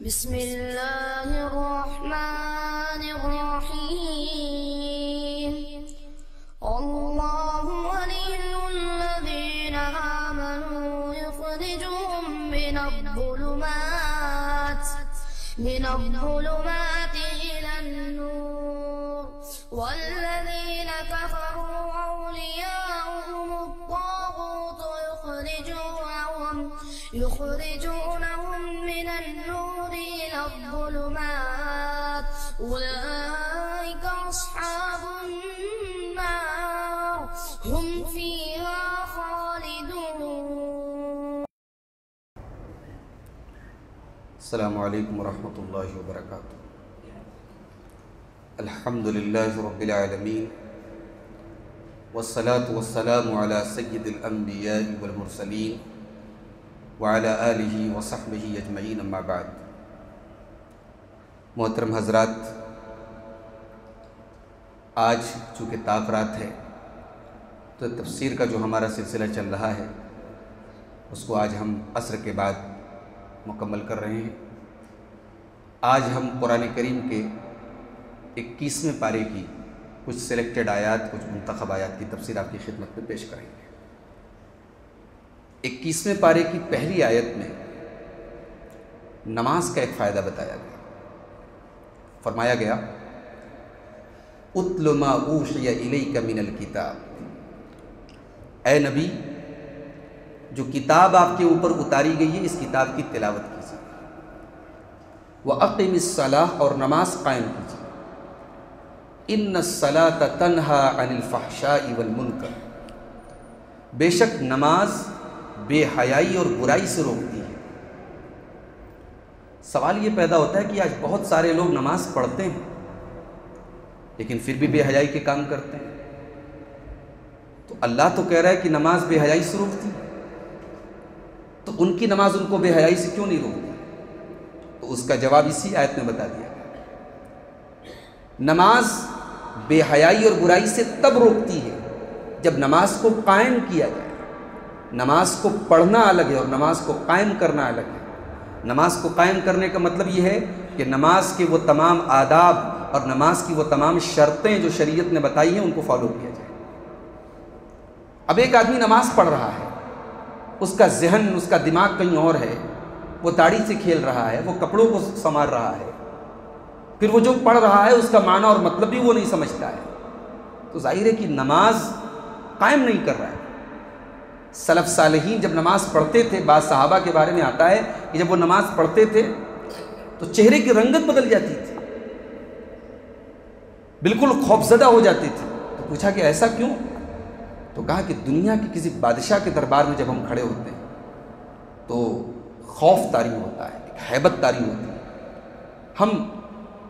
بسم اللہ الرحمن الرحیم اللہ ولی الذین آمنوا یخرجهم من الظلمات إلى النور والذین کفروا أولیاؤهم الطاغوت يخرجونهم من النور إلى الظلمات أولئك أصحاب النار هم فيها خالدون. السلام علیکم ورحمۃ اللہ وبرکاتہ. الحمد للہ رب العالمین والصلاة والسلام علی سید الانبیاء والمرسلین وعلی آلہ وصحبہ اجمعین، اما بعد. محترم حضرات، آج چونکہ طاق رات ہے تو تفسیر کا جو ہمارا سلسلہ چل رہا ہے اس کو آج ہم عصر کے بعد مکمل کر رہے ہیں. آج ہم قرآن کریم کے 21ویں پارے کی کچھ سلیکٹڈ آیات، کچھ منتخب آیات کی تفسیر آپ کی خدمت میں پیش کریں گے. 21ویں پارے کی پہلی آیت میں نماز کا ایک فائدہ بتایا گیا. فرمایا گیا اتل ما اوحی الیک من الکتاب، اے نبی جو کتاب آپ کے اوپر اتاری گئی ہے اس کتاب کی تلاوت کیجیے. وَأَقِمِ الصَّلَاةَ، اور نماز قائم کیجیے. إِنَّ الصَّلَاةَ تَنْهَى عَنِ الْفَحْشَاءِ وَالْمُنْكَرِ، بے شک نماز بے حیائی اور برائی سے روکتی ہے. سوال یہ پیدا ہوتا ہے کہ آج بہت سارے لوگ نماز پڑھتے ہیں لیکن پھر بھی بے حیائی کے کام کرتے ہیں. تو اللہ تو کہہ رہا ہے کہ نماز بے حیائی سے روکتی ہے، تو ان کی نماز ان کو بے حیائی سے کیوں نہیں روکتی؟ تو اس کا جواب اسی آیت میں بتا دیا گیا. نماز بے حیائی اور برائی سے تب روکتی ہے جب نماز کو قائم کیا جائے. نماز کو پڑھنا الگ ہے اور نماز کو قائم کرنا الگ ہے. نماز کو قائم کرنے کا مطلب یہ ہے کہ نماز کے وہ تمام آداب اور نماز کی وہ تمام شرطیں جو شریعت نے بتائی ہیں ان کو فالو کیا جائے. اب ایک آدمی نماز پڑھ رہا ہے، اس کا ذہن، اس کا دماغ کہیں اور ہے، وہ داڑھی سے کھیل رہا ہے، وہ کپڑوں کو سنوار رہا ہے، پھر وہ جو پڑھ رہا ہے اس کا معنی اور مطلب بھی وہ نہیں سمجھتا ہے، تو ظاہر ہے کہ نماز قائم نہیں کر رہا ہے. سلف صالحین جب نماز پڑھتے تھے، بعض صحابہ کے بارے میں آتا ہے کہ جب وہ نماز پڑھتے تھے تو چہرے کی رنگت بدل جاتی تھی، بالکل خوفزدہ ہو جاتی تھی. تو پوچھا کہ ایسا کیوں؟ تو کہا کہ دنیا کے کسی بادشاہ کے دربار میں جب ہم کھڑے ہوتے ہیں تو خوف طاری ہوتا ہے، ایک ہیبت طاری ہوتی ہے. ہم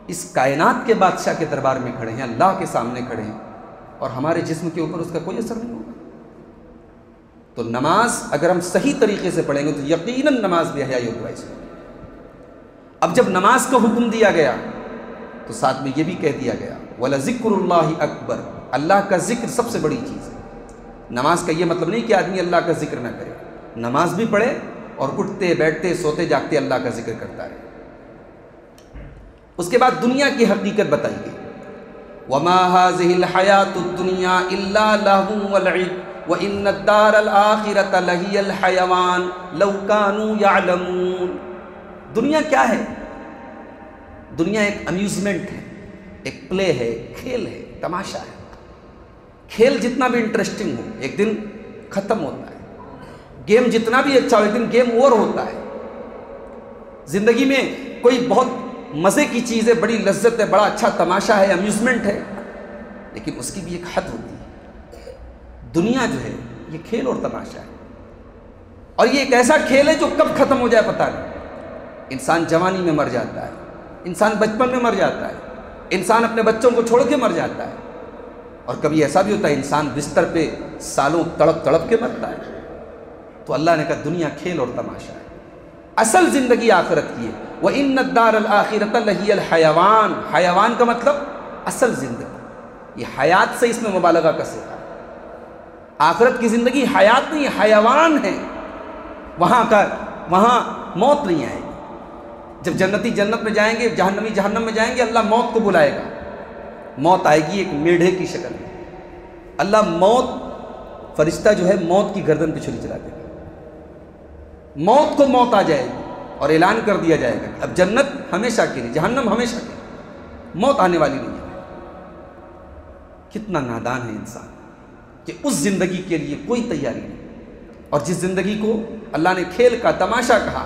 اس کائنات کے بادشاہ کے دربار میں کھڑے ہیں، اللہ کے سامنے کھڑے ہیں، اور ہمارے جسم کے اوپر اس کا کوئی اثر نہیں ہوگا. تو نماز اگر ہم صحیح طریقے سے پڑھیں گے تو یقیناً نماز بے حیائی اور برائی سے ہوگی. اب جب نماز کا حکم دیا گیا تو ساتھ میں یہ بھی کہہ دیا گیا وَلَذِكْرُ اللَّهِ أَكْبَرُ، اللہ کا ذکر سب سے بڑی چیز ہے. نماز کا یہ مطلب نہیں کہ آدمی اللہ کا ذکر نہ کرے، نماز بھی پڑھے اور اٹھتے بیٹھتے سوتے جاگتے اللہ کا ذکر کرتا رہے. اس کے بعد دنیا کی حقیقت بتائی گئی. وَمَا هَٰذِهِ الْحَيَاةُ الدُّنْيَا إِلَّا لَهْوٌ وَلَعِبٌ وَإِنَّ الدَّارَ الْآخِرَةَ لَهِيَ الْحَيَوَانُ لَوْ كَانُوا يَعْلَمُونَ. دنیا کیا ہے؟ دنیا ایک امیوزمنٹ ہے، ایک پلے ہے، کھیل ہے، تماشا ہے. کھیل جتنا بھی انٹرسٹنگ ہو ایک دن ختم ہوتا ہے. گیم جتنا بھی اچھا ہو ایک دن گیم اوور ہوتا ہے. زندگی میں کوئی بہت مزے کی چیز ہے، بڑی لذت ہے، بڑا اچھا تماشا ہے، امیوزمنٹ ہے، لیکن اس کی بھی ایک حد ہوتی ہے. دنیا جو ہے یہ کھیل اور تماشا ہے، اور یہ ایک ایسا کھیل ہے جو کب ختم ہو جائے پتہ نہیں. انسان جوانی میں مر جاتا ہے، انسان بچپن میں مر جاتا ہے، انسان اپنے بچوں کو چھوڑ کے مر جاتا ہے، اور کبھی ایسا بھی ہوتا ہے انسان بستر پہ سالوں تڑپ تڑپ کے مرتا ہے. تو اللہ نے کہا دنیا کھیل اور تماشا ہے، اصل زندگی آخرت کی ہے. وَإِنَّ الدَّارَ الْآخِرَةَ لَهِيَ الْحَيَوَانُ، حیوان کا مطلب اصل زندگی. یہ حیات سے اس میں مبالغہ کا صیغہ ہے. آخرت کی زندگی حیات نہیں، حیوان ہے. وہاں موت نہیں آئے گی. جب جنتی جنت میں جائیں گے، جہنمی جہنم میں جائیں گے، اللہ موت کو بلائے گا. موت آئے گی ایک میڑھے کی شکل میں. اللہ فرشتہ جو ہے موت کی گردن پہ چھری چلا دے گا. موت کو موت آ جائے گی اور اعلان کر دیا جائے گا کہ اب جنت ہمیشہ کے لیے، جہنم ہمیشہ کے لیے، موت آنے والی نہیں ہے. کتنا نادان ہے انسان کہ اس زندگی کے لیے کوئی تیاری نہیں. اور جس زندگی کو اللہ نے کھیل کا تماشا کہا،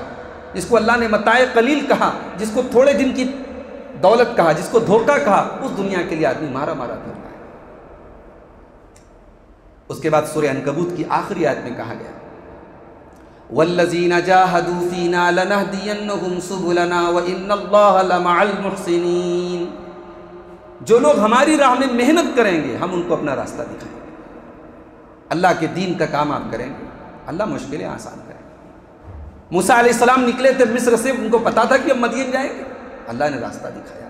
جس کو اللہ نے متاع قلیل کہا، جس کو تھوڑے دن کی دولت کہا، جس کو دھوکہ کہا، اس دنیا کے لیے آدمی مارا مارا پھر رہا ہے. اس کے بعد سورہ عنکبوت کی آخری آیت میں کہا گیا وَالَّذِينَ جَاهَدُوا فِينَا لَنَهْدِيَنَّهُمْ سُبُلَنَا وَإِنَّ اللَّهَ لَمَعَ الْمُحْسِنِينَ. جو لوگ ہماری راہ میں محنت کریں گے ہم ان کو اپنا راستہ دکھائیں گے. اللہ کے دین کا کام آپ کریں گے، اللہ مشکلیں آسان کریں گے. موسیٰ علیہ السلام نکلے تھے مصر سے، ان کو پتا تھا کہ ہم مدین جائیں گے، اللہ نے راستہ دکھایا.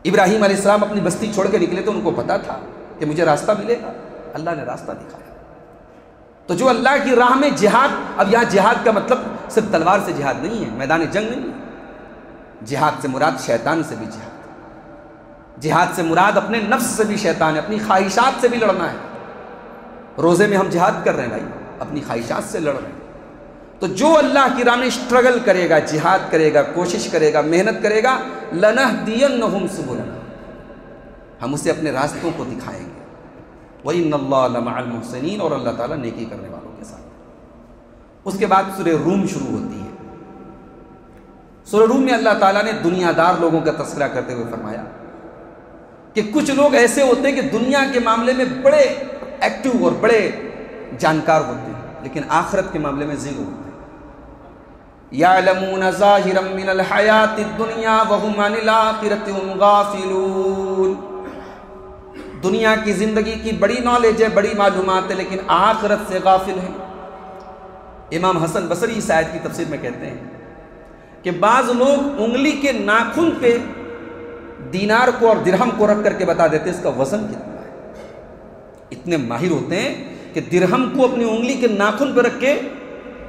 ابراہیم علیہ السلام اپنی بستی چھوڑ کے نکلے تو ان کو پتا تھا کہ مجھے راستہ ملے گا، اللہ نے راستہ دکھایا. تو جو اللہ کی راہ میں جہاد، اب یہاں جہاد کا مطلب صرف تلوار سے جہاد نہیں ہے، میدان جنگ نہیں ہے. جہاد سے مراد شیطان سے بھی جہاد، جہاد سے مراد اپنے نفس سے بھی شیطان ہے، اپنی خواہشات سے بھی لڑنا ہے. روزے میں ہم جہاد کر رہے ہیں بھائی، اپنی خواہشات سے لڑ رہے ہیں. تو جو اللہ کی راہ میں اسٹرگل کرے گا، جہاد کرے گا، کوشش کرے گا، محنت کرے گا، لَنَهْدِيَنَّهُمْ سُبُلَنَا، ہم اسے اپنے راستوں کو دکھائیں گے. وَإِنَّ اللَّهَ لَمَعَ الْمُحْسِنِينَ، اور اللہ تعالیٰ نیکی کرنے والوں کے ساتھ. اس کے بعد سورہ روم شروع ہوتی ہے. سورہ روم میں اللہ تعالیٰ نے دنیا دار لوگوں کا تذکرہ کرتے ہوئے فرمایا کہ کچھ لوگ ایسے ہوتے ہیں کہ دنیا کے معاملے میں بڑے ایکٹیو اور بڑے جانکار ہوتے ہیں، لیکن آخرت کے معاملے میں زیرو ہوتے ہیں. يَعْلَمُونَ ظَاهِرًا مِّنَ الْحَيَاةِ الدُّنْيَا وَهُمْ عَنِ الْآخِرَةِ هُمْ غَافِلُونَ. دنیا کی زندگی کی بڑی نالج ہے، بڑی معلومات ہے، لیکن آخرت سے غافل ہیں. امام حسن بصری اس آیت کی تفسیر میں کہتے ہیں کہ بعض لوگ انگلی کے ناخن پہ دینار کو اور درہم کو رکھ کر کے بتا دیتے ہیں اس کا وزن کتنا ہے. اتنے ماہر ہوتے ہیں کہ درہم کو اپنی انگلی کے ناخن پہ رکھ کے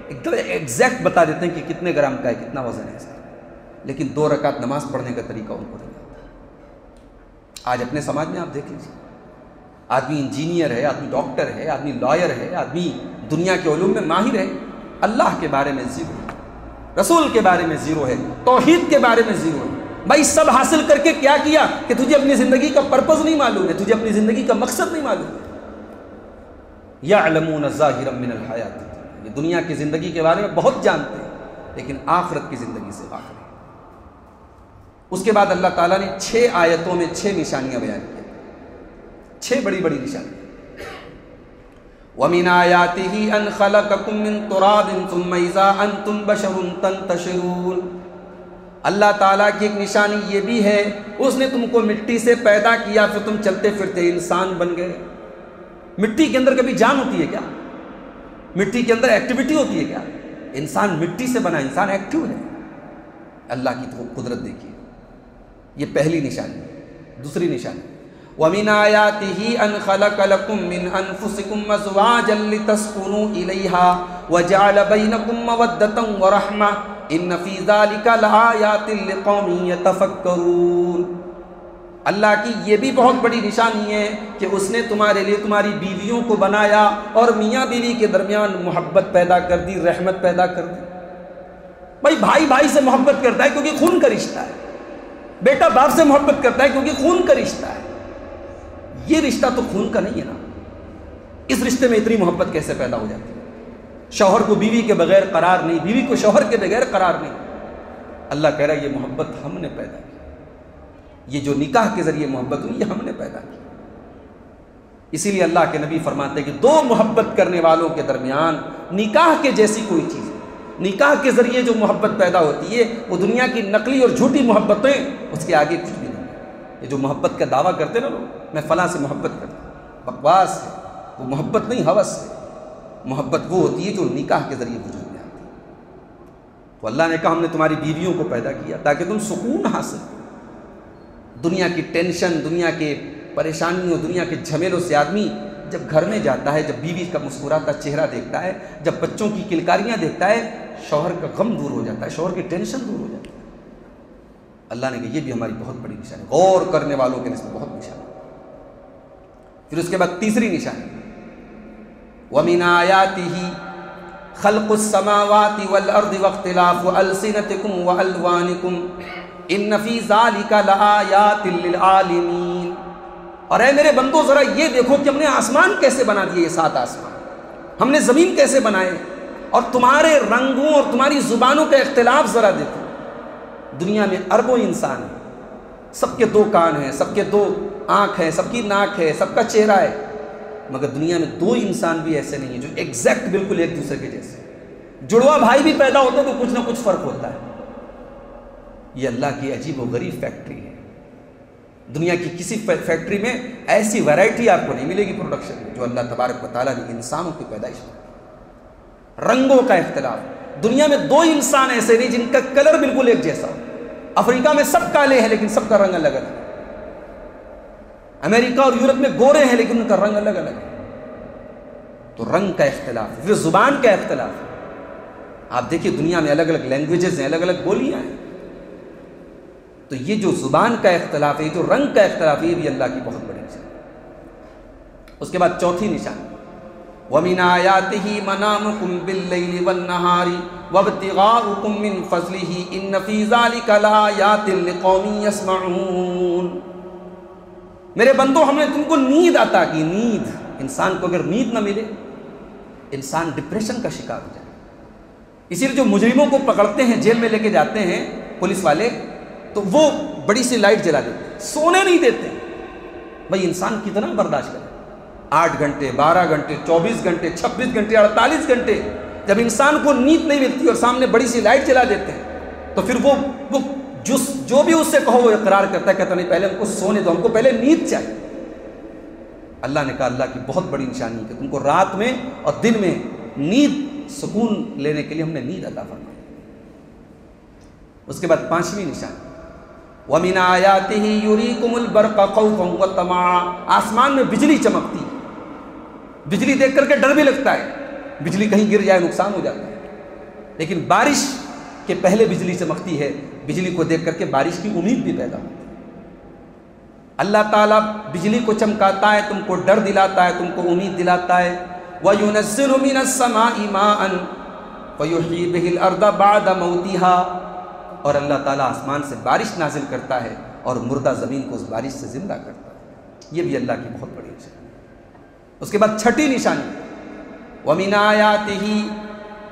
ایک دم ایگزیکٹ بتا دیتے ہیں کہ کتنے گرام کا ہے، کتنا وزن ہے اس کا، لیکن 2 رکعت نماز پڑھنے کا طریقہ ان کو نہیں آتا. آج اپنے سماج میں آپ دیکھ لیجیے، آدمی انجینئر ہے، آدمی ڈاکٹر ہے، آدمی لائر ہے، آدمی دنیا کے علوم میں ماہر ہے، اللہ کے بارے میں زیرو ہے، رسول کے بارے میں زیرو ہے، توحید کے بارے میں زیرو ہے. بھائی سب حاصل کر کے کیا کیا کہ تجھے اپنی زندگی کا پرپز نہیں معلوم ہے، تجھے اپنی زندگی کا مقصد نہیں معلوم ہے. یعلمون ظاہرا من الحیات، یہ دنیا کی زندگی کے بارے میں بہت جانتے ہیں لیکن آخرت کی زندگی سے غافل ہیں. اس کے بعد اللہ تعالیٰ نے 6 آیتوں میں 6 نشانیاں بیان کی، 6 بڑی بڑی نشانیاں. وَمِنْ آيَاتِهِ أَنْ خَلَقَكُم مِّن تُرَابٍ ثُمَّ إِذَا أَنْتُمْ بَشَرٌ تَنْتَشِرُونَ. اللہ تعالیٰ کی ایک نشانی یہ بھی ہے، اس نے تم کو مٹی سے پیدا کیا، پھر تم چلتے پھرتے انسان بن گئے. مٹی کے اندر کبھی جان ہوتی ہے کیا؟ مٹی کے اندر ایکٹیویٹی ہوتی ہے کیا؟ انسان مٹی سے بنا، انسان ایکٹیو ہے. اللہ کی قدرت دیکھیے، یہ پہلی نشانی. دوسری نشانی وَمِنْ آيَاتِهِ أَنْ خَلَقَ لَكُم مِّنْ أَنفُسِكُمْ أَزْوَاجًا لِتَسْكُنُوا إِلَيْهَا وَجَعَلَ بَيْنَكُم مَّوَدَّةً وَرَحْمَةً إِنَّ فِي ذَلِكَ لَآيَاتٍ لِقَوْمٍ يَتَفَكَّرُونَ. اللہ کی یہ بھی بہت بڑی نشانی ہے کہ اس نے تمہارے لیے تمہاری بیویوں کو بنایا اور میاں بیوی کے درمیان محبت پیدا کر دی، رحمت پیدا کر دی. بھائی بھائی بھائی سے محبت کرتا ہے کیونکہ خون کا رشتہ ہے، بیٹا باپ سے محبت کرتا ہے کیونکہ خون کا رشتہ ہے. یہ رشتہ تو خون کا نہیں ہے نا، اس رشتے میں اتنی محبت کیسے پیدا ہو جاتی ہے؟ شوہر کو بیوی کے بغیر قرار نہیں، بیوی کو شوہر کے بغیر قرار نہیں. اللہ کہہ رہا ہے یہ محبت ہم نے پیدا کی، یہ جو نکاح کے ذریعے محبت ہوئی یہ ہم نے پیدا کی. اسی لیے اللہ کے نبی فرماتے ہیں کہ 2 محبت کرنے والوں کے درمیان نکاح کے جیسی کوئی چیز ہے. نکاح کے ذریعے جو محبت پیدا ہوتی ہے وہ دنیا کی نقلی اور جھوٹی محبتیں اس کے آگے کچھ بھی نہیں. یہ جو محبت کا دعویٰ کرتے نا لوگ، میں فلاں سے محبت کرتا ہوں، بکواس ہے. وہ محبت نہیں، ہوس ہے. محبت وہ ہوتی ہے جو نکاح کے ذریعے وجود میں آتی ہے. تو اللہ نے کہا ہم نے تمہاری بیویوں کو پیدا کیا تاکہ تم سکون حاصل کرو. دنیا کی ٹینشن، دنیا کے پریشانیوں، دنیا کے جھمیلوں سے آدمی جب گھر میں جاتا ہے، جب بیوی کا مسکراتا چہرہ دیکھتا ہے، جب بچوں کی کلکاریاں دیکھتا ہے، شوہر کا غم دور ہو جاتا ہے، شوہر کی ٹینشن دور ہو جاتی ہے۔ اللہ نے کہا یہ بھی ہماری بہت بڑی نشانی، غور کرنے والوں کے لیے اس میں بہت نشانی۔ پھر اس کے بعد تیسری نشانی، وَمِنْ آيَاتِهِ خَلْقُ السَّمَاوَاتِ وَالْأَرْضِ وَاخْتِلَافُ أَلْسِنَتِكُمْ وَأَلْوَانِكُمْ إِنَّ فِي ذَلِكَ لَآيَاتٍ لِلْعَالِمِينَ۔ اور اے میرے بندو ذرا یہ دیکھو کہ ہم نے آسمان کیسے بنا دیے، یہ 7 آسمان، ہم نے زمین کیسے بنائے، اور تمہارے رنگوں اور تمہاری زبانوں کا اختلاف ذرا دیکھو۔ دنیا میں اربوں انسان ہیں، سب کے 2 کان ہیں، سب کے 2 آنکھ ہیں، سب کی ناک ہے، سب کا چہرہ ہے، مگر دنیا میں 2 انسان بھی ایسے نہیں ہیں جو ایگزیکٹ بالکل ایک دوسرے کے جیسے۔ جڑوا بھائی بھی پیدا ہوتے تو کچھ نہ کچھ فرق ہوتا ہے۔ یہ اللہ کی عجیب و غریب فیکٹری ہے۔ دنیا کی کسی فیکٹری میں ایسی ویرائٹی آپ کو نہیں ملے گی پروڈکشن میں جو اللہ تبارک و تعالیٰ نے انسانوں کی پیدائش میں۔ رنگوں کا اختلاف، دنیا میں 2 انسان ایسے نہیں جن کا کلر بالکل ایک جیسا ہو۔ افریقہ میں سب کالے ہیں لیکن سب کا رنگ الگ الگ ہے۔ امریکہ اور یورپ میں گورے ہیں لیکن ان کا رنگ الگ الگ ہے۔ تو رنگ کا اختلاف، پھر زبان کا اختلاف۔ آپ دیکھیے دنیا میں الگ الگ لینگویجز ہیں، الگ الگ بولیاں ہیں، تو یہ جو زبان کا اختلاف ہے، جو رنگ کا اختلاف ہے، یہ بھی اللہ کی بہت بڑی نشانی۔ اس کے بعد چوتھی نشانی، وَمِنْ آيَاتِهِ مَنَامُكُمْ بِاللَّيْلِ وَالنَّهَارِ وَابْتِغَاؤُكُمْ مِنْ فَضْلِهِ إِنَّ فِي ذَلِكَ لَآيَاتٍ لِقَوْمٍ يَسْمَعُونَ۔ میرے بندو ہم نے تم کو نیند عطا کی۔ نیند، انسان کو اگر نیند نہ ملے انسان ڈپریشن کا شکار ہو جائے۔ اسی لیے جو مجرموں کو پکڑتے ہیں، جیل میں لے کے جاتے ہیں پولیس والے، تو وہ بڑی سی لائٹ جلا دیتے ہیں، سونے نہیں دیتے۔ بھائی انسان کتنا برداشت کرے؟ 8 گھنٹے، 12 گھنٹے، 24 گھنٹے، 26 گھنٹے، 48 گھنٹے جب انسان کو نیند نہیں ملتی اور سامنے بڑی سی لائٹ جلا دیتے ہیں، تو پھر وہ جو بھی اس سے کہو وہ اقرار کرتا ہے، کہتا نہیں پہلے ہم کو سونے دو، ہم کو پہلے نیند چاہیے۔ اللہ نے کہا اللہ کی بہت بڑی نشانی ہے کہ تم کو رات میں اور دن میں نیند، سکون لینے کے لیے ہم نے نیند عطا فرمائی۔ اس کے بعد 5ویں نشانی، وَمِنْ آيَاتِهِ يُرِيكُمُ الْبَرْقَ خَوْفًا وَطَمَعًا۔ آسمان میں بجلی چمکتی، بجلی دیکھ کر کے ڈر بھی لگتا ہے، بجلی کہیں گر جائے نقصان ہو جاتا ہے، لیکن بارش کے پہلے بجلی چمکتی ہے، بجلی کو دیکھ کر کے بارش کی امید بھی پیدا ہوتی ہے۔ اللہ تعالیٰ بجلی کو چمکاتا ہے، تم کو ڈر دلاتا ہے، تم کو امید دلاتا ہے۔ وَيُنَزِّلُ مِنَ السَّمَاءِ مَاءً فَيُحْيِي بِهِ الْأَرْضَ بَعْدَ مَوْتِهَا۔ اور اللہ تعالیٰ آسمان سے بارش نازل کرتا ہے اور مردہ زمین کو اس بارش سے زندہ کرتا ہے۔ یہ بھی اللہ کی بہت بڑی نشانی۔ اس کے بعد 6ٹھی نشانی، وَمِنْ آيَاتِهِ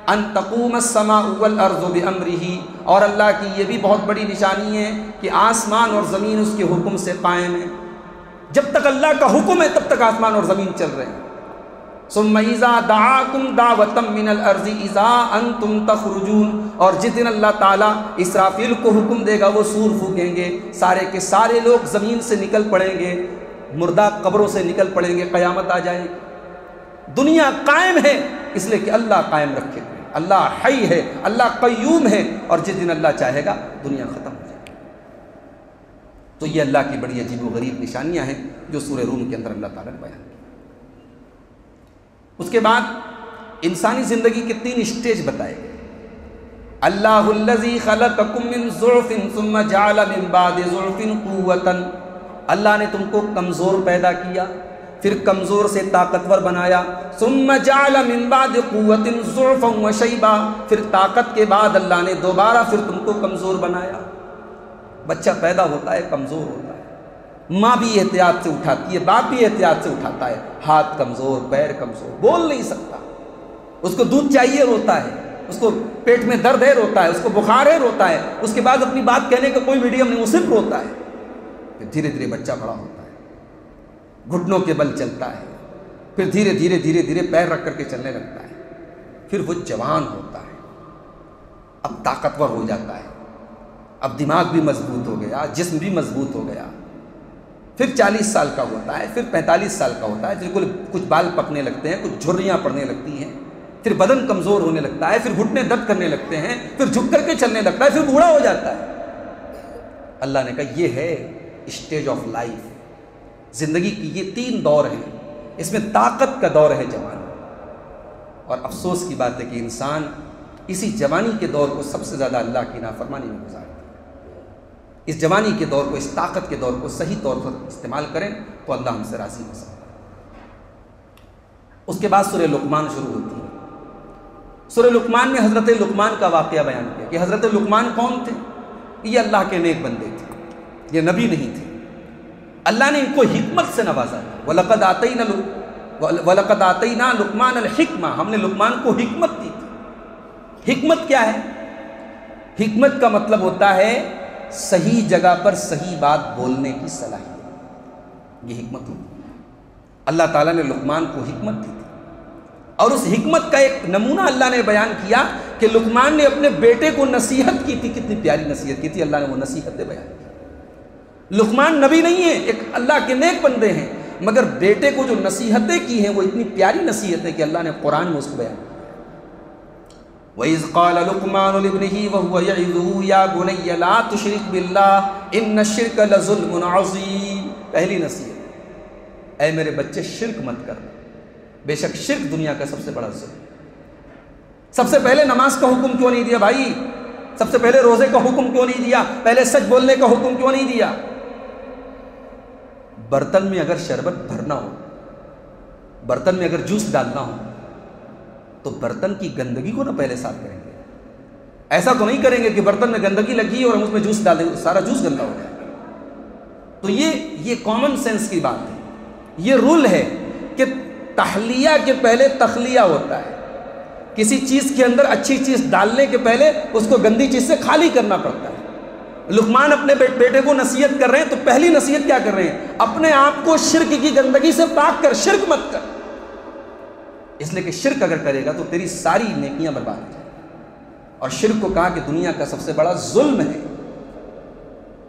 ان تقوم السماء والارض بامرہ۔ اور اللہ کی یہ بھی بہت بڑی نشانی ہے کہ آسمان اور زمین اس کے حکم سے قائم ہے۔ جب تک اللہ کا حکم ہے تب تک آسمان اور زمین چل رہے ہیں۔ ثم اذا دعاکم دعوة من الارض اذا انتم تخرجون۔ اور جس دن اللہ تعالیٰ اسرافیل کو حکم دے گا وہ سور پھونکیں گے، سارے کے سارے لوگ زمین سے نکل پڑیں گے، مردہ قبروں سے نکل پڑیں گے، قیامت آ جائے گی۔ دنیا قائم ہے اس لیے کہ اللہ قائم رکھے، اللہ حی ہے، اللہ قیوم ہے، اور جس دن اللہ چاہے گا دنیا ختم ہو جائے گی۔ تو یہ اللہ کی بڑی عجیب و غریب نشانیاں ہیں جو سورہ روم کے اندر اللہ تعالیٰ نے بیان کی۔ اس کے بعد انسانی زندگی کے 3 اسٹیج بتائے گئے۔ اللہ الذی خلقکم من ضعف ثم جعل من بعد ضعف قوة۔ اللہ نے تم کو کمزور پیدا کیا، پھر کمزور سے طاقتور بنایا۔ ثم جعل من بعد قوة ضعفا وشیبا۔ پھر طاقت کے بعد اللہ نے دوبارہ پھر تم کو کمزور بنایا۔ بچہ پیدا ہوتا ہے کمزور ہوتا ہے، ماں بھی احتیاط سے اٹھاتی ہے، باپ بھی احتیاط سے اٹھاتا ہے، ہاتھ کمزور، پیر کمزور، بول نہیں سکتا، اس کو دودھ چاہیے روتا ہے، اس کو پیٹ میں درد ہے روتا ہے، اس کو بخار ہے روتا ہے، اس کے بعد اپنی بات کہنے کا کوئی میڈیم نہیں، وہ صرف روتا ہے۔ پھر دھیرے دھیرے بچہ بڑا ہوتا ہے، گھٹنوں کے بل چلتا ہے، پھر دھیرے دھیرے دھیرے دھیرے پیر رکھ کر کے چلنے لگتا ہے، پھر وہ جوان ہوتا ہے، اب طاقتور ہو جاتا ہے، اب دماغ بھی مضبوط ہو گیا، جسم بھی مضبوط ہو گیا، پھر 40 سال کا ہوتا ہے، پھر 45 سال کا ہوتا ہے، پھر کچھ بال پکنے لگتے ہیں، کچھ جھریاں پڑنے لگتی ہیں، پھر بدن کمزور ہونے لگتا ہے، پھر گھٹنے درد کرنے لگتے ہیں، پھر جھک کر کے چلنے لگتا ہے، پھر بوڑھا ہو جاتا ہے۔ اللہ نے کہا یہ ہے اسٹیج آف لائف، زندگی کی یہ 3 دور ہیں، اس میں طاقت کا دور ہے جوان، اور افسوس کی بات ہے کہ انسان اسی جوانی کے دور کو سب سے زیادہ اللہ کی نافرمانی میں گزار دیں۔ اس جوانی کے دور کو، اس طاقت کے دور کو صحیح طور پر استعمال کریں تو اللہ ہم سے راضی ہو سکتا ہے۔ اس کے بعد سورہ لقمان شروع ہوتی ہے۔ سورہ لقمان میں حضرت لقمان کا واقعہ بیان کیا کہ حضرت لقمان کون تھے؟ یہ اللہ کے نیک بندے تھے، یہ نبی نہیں تھے۔ اللہ نے ان کو حکمت سے نوازا۔ وَلَقَدْ آتَيْنَا لُقْمَانَ الْحِكْمَةَ، ہم نے لقمان کو حکمت دی تھی۔ حکمت کیا ہے؟ حکمت کا مطلب ہوتا ہے صحیح جگہ پر صحیح بات بولنے کی صلاحیت، یہ حکمت ہوتی ہے۔ اللہ تعالیٰ نے لقمان کو حکمت دی تھی، اور اس حکمت کا ایک نمونہ اللہ نے بیان کیا کہ لقمان نے اپنے بیٹے کو نصیحت کی تھی۔ کتنی پیاری نصیحت کی تھی، اللہ نے وہ نصیحتیں بیان کی۔ لقمان نبی نہیں ہے، ایک اللہ کے نیک بندے ہیں، مگر بیٹے کو جو نصیحتیں کی ہیں وہ اتنی پیاری نصیحتیں کہ اللہ نے قرآن میں اس کو بیان کیا۔ وَإِذْ قَالَ لُقْمَانُ لِابْنِهِ وَهُوَ يَعِظُهُ يَا بُنَيَّ لَا تُشْرِكْ بِاللَّهِ إِنَّ الشِّرْكَ لَظُلْمٌ عَظِيمٌ۔ پہلی نصیحت، اے میرے بچے شرک مت کر، بے شک شرک دنیا کا سب سے بڑا ظلم۔ سب سے پہلے نماز کا حکم کیوں نہیں دیا بھائی؟ سب سے پہلے روزے کا حکم کیوں نہیں دیا؟ پہلے سچ بولنے کا حکم کیوں نہیں دیا؟ برتن میں اگر شربت بھرنا ہو، برتن میں اگر جوس ڈالنا ہو تو برتن کی گندگی کو نہ پہلے صاف کریں گے۔ ایسا تو نہیں کریں گے کہ برتن میں گندگی لگی اور ہم اس میں جوس ڈال دیں گے، سارا جوس گندا ہو جائے گا۔ تو یہ کامن سینس کی بات ہے، یہ رول ہے کہ تحلیہ کے پہلے تخلیہ ہوتا ہے۔ کسی چیز کے اندر اچھی چیز ڈالنے کے پہلے اس کو گندی چیز سے خالی کرنا پڑتا ہے۔ لقمان اپنے بیٹے کو نصیحت کر رہے ہیں، تو پہلی نصیحت کیا کر رہے ہیں؟ اپنے آپ کو شرک کی گندگی سے پاک کر، شرک مت کر، اس لیے کہ شرک اگر کرے گا تو تیری ساری نیکیاں برباد ہو جائیں۔ اور شرک کو کہا کہ دنیا کا سب سے بڑا ظلم ہے۔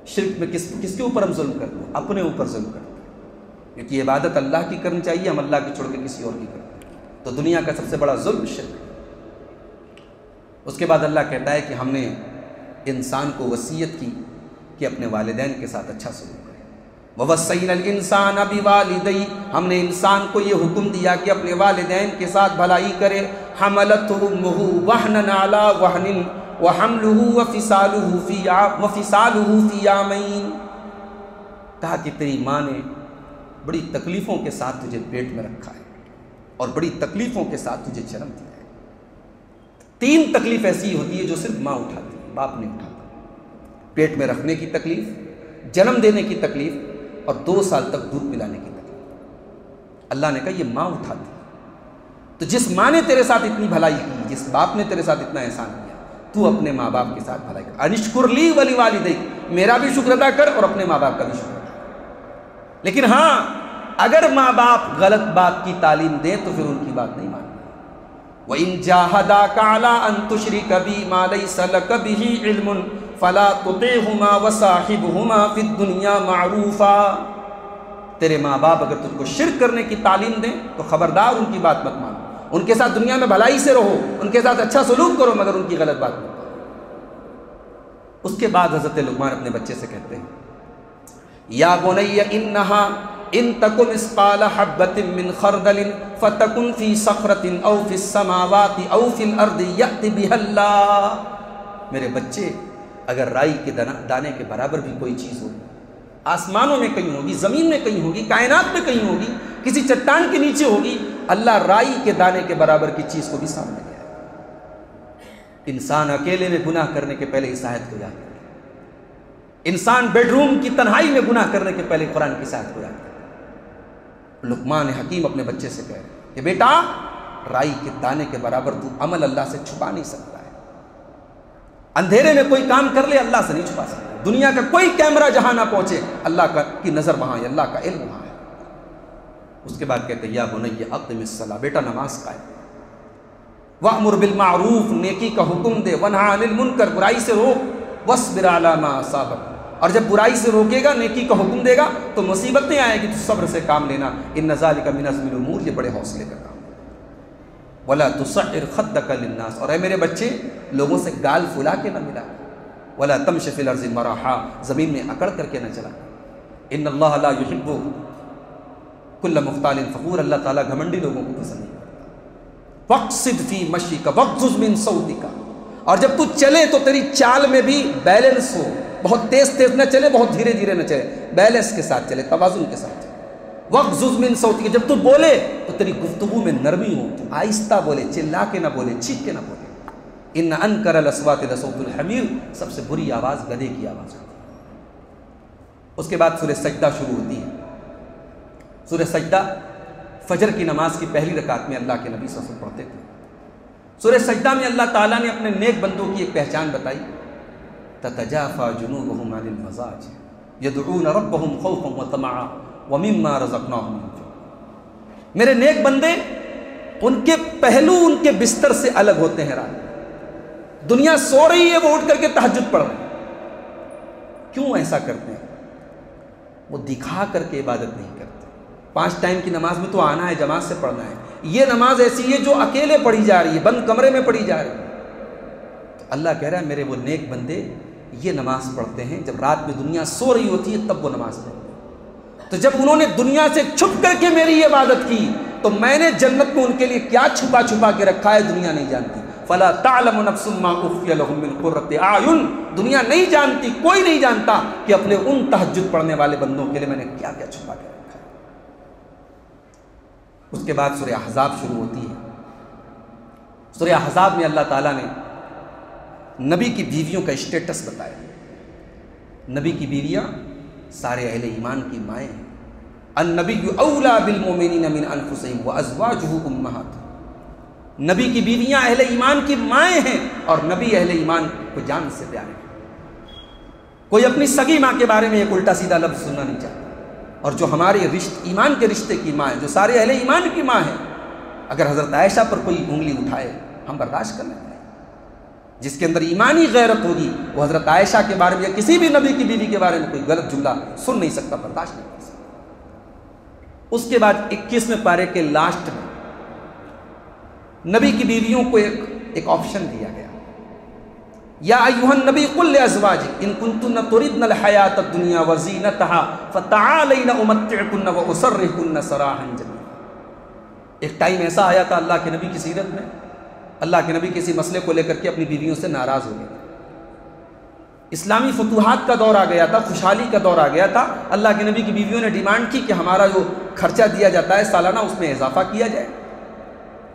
شرک میں کس کے اوپر ہم ظلم کرتے ہیں؟ اپنے اوپر ظلم کرتے ہیں، کیونکہ عبادت اللہ کی کرنی چاہیے، ہم اللہ کی چھوڑ کے کسی اور کی کرتے ہیں۔ تو دنیا کا سب سے بڑا ظلم شرک ہے۔ اس کے بعد اللہ کہتا ہے کہ ہم نے انسان کو وصیت کی کہ اپنے والدین کے ساتھ اچھا سلوک کرے۔ وَوَصَّيْنَا الْإِنسَانَ بِوَالِدَيْهِ، ہم نے انسان کو یہ حکم دیا کہ اپنے والدین کے ساتھ بھلائی کرے۔ حَمَلَتْهُ أُمُّهُ وَهْنًا عَلَى وَهْنٍ وَحَمْلُهُ وَفِصَالُهُ فِي عَامَيْنِ، کہا کہ تیری ماں نے بڑی تکلیفوں کے ساتھ تجھے پیٹ میں رکھا ہے اور بڑی تکلیفوں کے ساتھ تجھے جنم دیا ہے۔ 3 تکلیف ایسی ہوتی ہے جو صرف ماں اٹھاتی ہے، باپ نہیں اٹھاتا۔ پیٹ میں رکھنے کی تکلیف، جنم دینے کی تکلیف، اور 2 سال تک دودھ پلانے کی تکلیف۔ اللہ نے کہا یہ ماں اٹھاتی ہے۔ تو جس ماں نے تیرے ساتھ اتنی بھلائی کی، جس باپ نے تیرے ساتھ اتنا احسان کیا، تو اپنے ماں باپ کے ساتھ بھلائی کر۔ انشکر لی ولی والدیک، میرا بھی شکر ادا کر اور اپنے ماں باپ کا بھی شکر ادا کر۔ لیکن ہاں، اگر ماں باپ غلط بات کی تعلیم دیں تو پھر ان کی بات نہیں ماننا۔ وَإِن جَاهَدَاكَ عَلَىٰ أَن تُشْرِكَ بِي مَا لَيْسَ لَكَ بِهِ عِلْمٌ فَلَا تُطِعْهُمَا وَصَاحِبْهُمَا فِي الدُّنْيَا مَعْرُوفًا۔ تیرے ماں باپ اگر تجھ کو شرک کرنے کی تعلیم دیں تو خبردار ان کی بات مت مانو، ان کے ساتھ دنیا میں بھلائی سے رہو، ان کے ساتھ اچھا سلوک کرو، مگر ان کی غلط بات مت کرو۔ اس کے بعد حضرت لقمان اپنے بچے سے کہتے ہیں یا بنی انہا ان تکن مثقال حبۃ من خردل فتکن فی صخرۃ او فی السماوات او فی الارض یأت بها اللہ۔ میرے بچے، اگر رائی کے دانے کے برابر بھی کوئی چیز ہو، آسمانوں میں کہیں ہوگی، زمین میں کہیں ہوگی، کائنات میں کہیں ہوگی، کسی چٹان کے نیچے ہوگی، اللہ رائی کے دانے کے برابر کی چیز کو بھی سامنے لے آئے۔ انسان اکیلے میں گناہ کرنے کے پہلے اس آیت کو یاد کرے، انسان بیڈ روم کی تنہائی میں گناہ کرنے کے پہلے قرآن کی آیت کو یاد کرے۔ لقمان حکیم اپنے بچے سے کہہ رہے کہ بیٹا، رائی کے دانے کے برابر تو عمل اللہ سے چھپا نہیں سکتا ہے۔ اندھیرے میں کوئی کام کر لے، اللہ سے نہیں چھپا سکتا۔ دنیا کا کوئی کیمرہ جہاں نہ پہنچے، اللہ کی نظر وہاں ہے، اللہ کا علم وہاں ہے۔ اس کے بعد کہتے ہیں یا بنی اقم الصلاۃ، بیٹا نماز قائم، وامر بالمعروف، نیکی کا حکم دے، ونہی عن المنکر، برائی سے روک، واصبر علی ما اصابک، اور جب برائی سے روکے گا، نیکی کا حکم دے گا تو مصیبت نہیں آئے گی، تو صبر سے کام لینا، ان ذالک من عزم الامور، یہ بڑے حوصلے کا کام ہے۔ ولا تصعر خدک للناس، اور اے میرے بچے، لوگوں سے گال پھلا کے نہ ملا، ولا تمش فی الارض مرحا، زمین میں اکڑ کر کے نہ چلا، ان اللہ لا یحب کل مختال فخور، اللہ تعالیٰ گھمنڈی لوگوں کو پسند نہیں کرتا۔ وقصد فی مشیک واغضض من صوتک، اور جب تو چلے تو تیری چال میں بھی بیلنس ہو، بہت تیز تیز نہ چلے، بہت دھیرے دھیرے نہ چلے، بیلنس کے ساتھ چلے، توازن کے ساتھ چلے۔ وَغْضُضْ مِنْ صَوْتِكَ، جب تو بولے تو تیری گفتگو میں نرمی ہو، تو آہستہ بولے، چلا کے نہ بولے، چیخ کے نہ بولے۔ إِنَّ أَنْكَرَ الْأَصْوَاتِ لَصَوْتُ الْحَمِيرِ، سب سے بری آواز گدھے کی آواز ہوتی ہے۔ اس کے بعد سورہ سجدہ شروع ہوتی ہے۔ سورہ سجدہ فجر کی نماز کی پہلی رکعت میں اللہ کے نبی صلی اللہ علیہ وسلم پڑھتے تھے۔ سورہ سجدہ میں اللہ تعالیٰ نے اپنے نیک بندوں کی ایک پہچان بتائی، تتجافى جنوبهم عن المضاجع يدعون ربهم خوفا وطمعا ومما رزقناهم ينفقون۔ میرے نیک بندے، ان کے پہلو ان کے بستر سے الگ ہوتے ہیں رات، دنیا سو رہی ہے وہ اٹھ کر کے تہجد پڑھ رہے ہیں۔ کیوں ایسا کرتے ہیں؟ وہ دکھا کر کے عبادت نہیں کرتے۔ 5 ٹائم کی نماز میں تو آنا ہے، جماعت سے پڑھنا ہے۔ یہ نماز ایسی ہے جو اکیلے پڑھی جا رہی ہے، بند کمرے میں پڑھی جا رہی ہے۔ تو اللہ کہہ رہا ہے میرے وہ نیک بندے یہ نماز پڑھتے ہیں، جب رات میں دنیا سو رہی ہوتی ہے تب وہ نماز پڑھتے ہیں۔ تو جب انہوں نے دنیا سے چھپ کر کے میری عبادت کی تو میں نے جنت میں ان کے لیے کیا چھپا چھپا کے رکھا ہے دنیا نہیں جانتی۔ فَلَا تَعْلَمُ نَفْسٌ مَا أُخْفِيَ لَهُم مِّن قُرَّةِ أَعْيُنٍ، دنیا نہیں جانتی، کوئی نہیں جانتا کہ اپنے ان تہجد پڑھنے والے بندوں کے لیے میں نے کیا کیا چھپا کے رکھا ہے۔ اس کے بعد سورہ احزاب شروع ہوتی ہے۔ سورہ احزاب میں اللہ تعالیٰ نے نبی کی بیویوں کا اسٹیٹس بتایا۔ نبی کی بیویاں سارے اہل ایمان کی مائیں ہیں۔ النبی اولیٰ بالمؤمنین من انفسہم وازواجہ امہاتہم، نبی کی بیویاں اہل ایمان کی مائیں ہیں اور نبی اہل ایمان کو جان سے پیارے ہیں۔ کوئی اپنی سگی ماں کے بارے میں ایک الٹا سیدھا لفظ سننا نہیں چاہتا، اور جو ہمارے ایمان کے رشتے کی ماں ہے، جو سارے اہل ایمان کی ماں ہے، اگر حضرت عائشہ پر کوئی انگلی اٹھائے ہم برداشت کر لیں گے۔ جس کے اندر ایمانی غیرت ہوگی وہ حضرت عائشہ کے بارے میں یا کسی بھی نبی کی بیوی کے بارے میں کوئی غلط جملہ سن نہیں سکتا، برداشت نہیں کر سکتا۔ اس کے بعد 21ویں پارے کے لاسٹ میں نبی کی بیویوں کو ایک آپشن دیا گیا، یا ایھا النبی قل لازواجک ان کنتن تردن الحیاۃ الدنیا وزینتها فتعالین امتعکن واسرحکن سراحا جمیلا۔ ایک ٹائم ایسا آیا تھا اللہ کے نبی کی سیرت میں، اللہ کے نبی کسی مسئلے کو لے کر کے اپنی بیویوں سے ناراض ہو گئے۔ اسلامی فتوحات کا دور آ گیا تھا، خوشحالی کا دور آ گیا تھا۔ اللہ کے نبی کی بیویوں نے ڈیمانڈ کی کہ ہمارا جو خرچہ دیا جاتا ہے سالانہ اس میں اضافہ کیا جائے۔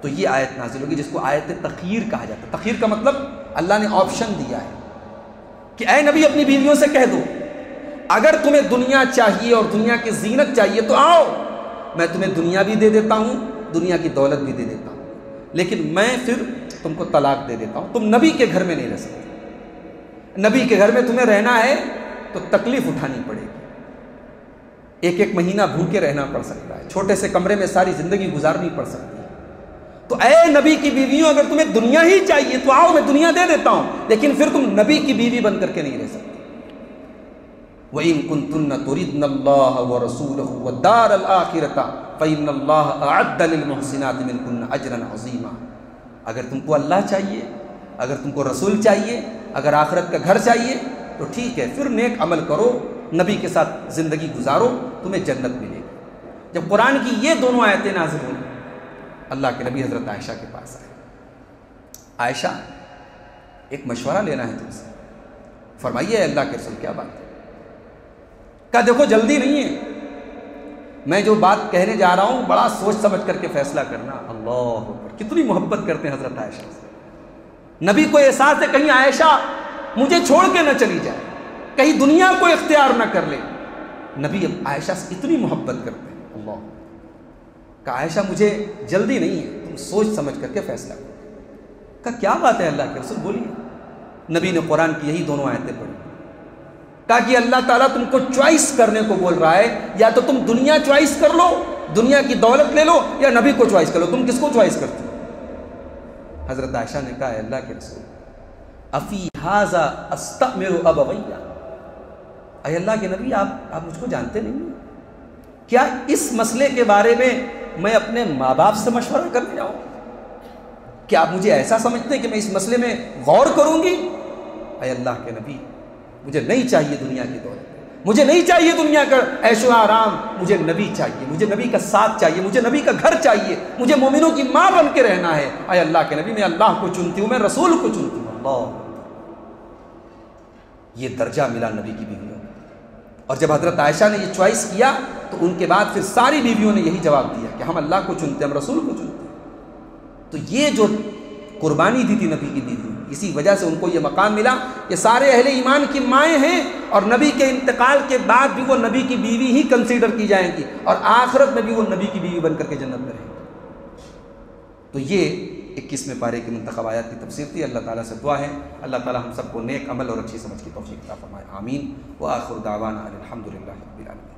تو یہ آیت نازل ہوگی جس کو آیت تخیر کہا جاتا ہے۔ تخیر کا مطلب اللہ نے آپشن دیا ہے کہ اے نبی اپنی بیویوں سے کہہ دو اگر تمہیں دنیا چاہیے اور دنیا کی زینت چاہیے تو آؤ، میں تمہیں دنیا بھی دے دیتا ہوں، دنیا کی دولت بھی دے دیتا ہوں، لیکن میں پھر تم کو طلاق دے دیتا ہوں، تم نبی کے گھر میں نہیں رہ سکتے۔ نبی کے گھر میں تمہیں رہنا ہے تو تکلیف اٹھانی پڑے گی، 1 مہینہ بھوکے رہنا پڑ سکتا ہے، چھوٹے سے کمرے میں ساری زندگی گزارنی پڑ سکتی ہے۔ تو اے نبی کی بیویوں اگر تمہیں دنیا ہی چاہیے تو آؤ، میں دنیا دے دیتا ہوں، لیکن پھر تم نبی کی بیوی بن کر کے نہیں رہ سکتے۔ وَإِن كُنتُنَّ تُرِدْنَ اللَّهَ وَرَسُولَهُ وَالدَّارَ الْآخِرَةَ فَإِنَّ اللَّهَ أَعَدَّ لِلْمُحْسِنَاتِ مِنكُنَّ أَجْرًا عَظِيمًا۔ اگر تم کو اللہ چاہیے، اگر تم کو رسول چاہیے، اگر آخرت کا گھر چاہیے تو ٹھیک ہے، پھر نیک عمل کرو، نبی کے ساتھ زندگی گزارو، تمہیں جنت ملے گی۔ جب قرآن کی یہ دونوں آیتیں نازل ہوئی، اللہ کے نبی حضرت عائشہ کے پاس آئے۔ عائشہ ایک مشورہ لینا ہے تم سے، فرمائیے اللہ کے رسول کیا بات ہے؟ کہا دیکھو جلدی نہیں ہے، میں جو بات کہنے جا رہا ہوں بڑا سوچ سمجھ کر کے فیصلہ کرنا۔ اللہ اکبر، کتنی محبت کرتے ہیں حضرت عائشہ سے۔ نبی کو احساس ہے کہیں عائشہ مجھے چھوڑ کے نہ چلی جائے، کہیں دنیا کو اختیار نہ کر لے۔ نبی اب عائشہ سے اتنی محبت کرتے ہیں۔ اللہ کہ عائشہ مجھے جلدی نہیں ہے، تم سوچ سمجھ کر کے فیصلہ کرو۔ کہا کیا بات ہے اللہ کے رسول، بولیے۔ نبی نے قرآن کی یہی دونوں آیتیں پڑھی۔ کہا کہ اللہ تعالیٰ تم کو چوائس کرنے کو بول رہا ہے، یا تو تم دنیا چوائس کر لو، دنیا کی دولت لے لو، یا نبی کو چوائس کر لو، تم کس کو چوائس کرتے ہو؟ حضرت عائشہ نے کہا اللہ کے رسول افی ھذا استأمر ابویہ، اے اللہ کے نبی آپ مجھ کو جانتے نہیں، کیا اس مسئلے کے بارے میں میں اپنے ماں باپ سے مشورہ کرنے جاؤں؟ کیا آپ مجھے ایسا سمجھتے ہیں کہ میں اس مسئلے میں غور کروں گی؟ اے اللہ کے نبی مجھے نہیں چاہیے دنیا کی دولت، مجھے نہیں چاہیے دنیا کا عیش و آرام، مجھے نبی چاہیے، مجھے نبی کا ساتھ چاہیے، مجھے نبی کا گھر چاہیے، مجھے مومنوں کی ماں بن کے رہنا ہے۔ اے اللہ کے نبی میں اللہ کو چنتی ہوں، میں رسول کو چنتی ہوں۔ اللہ، یہ درجہ ملا نبی کی بیویوں کو۔ اور جب حضرت عائشہ نے یہ چوائس کیا تو ان کے بعد پھر ساری بیویوں نے یہی جواب دیا کہ ہم اللہ کو چنتے ہیں، ہم رسول کو چنتے ہیں۔ تو یہ جو قربانی دی تھی نبی کی بیویوں، اسی وجہ سے ان کو یہ مقام ملا کہ سارے اہل ایمان کی مائیں ہیں، اور نبی کے انتقال کے بعد بھی وہ نبی کی بیوی ہی کنسیڈر کی جائیں گی، اور آخرت میں بھی وہ نبی کی بیوی بن کر کے جنت میں رہیں گی۔ تو یہ 21ویں پارے کی منتخب آیات کی تفسیر تھی۔ اللہ تعالیٰ سے دعا ہے اللہ تعالیٰ ہم سب کو نیک عمل اور اچھی سمجھ کی توفیق عطا فرمائے، آمین۔ وآخر دعوانا الحمدللہ رب العالمین۔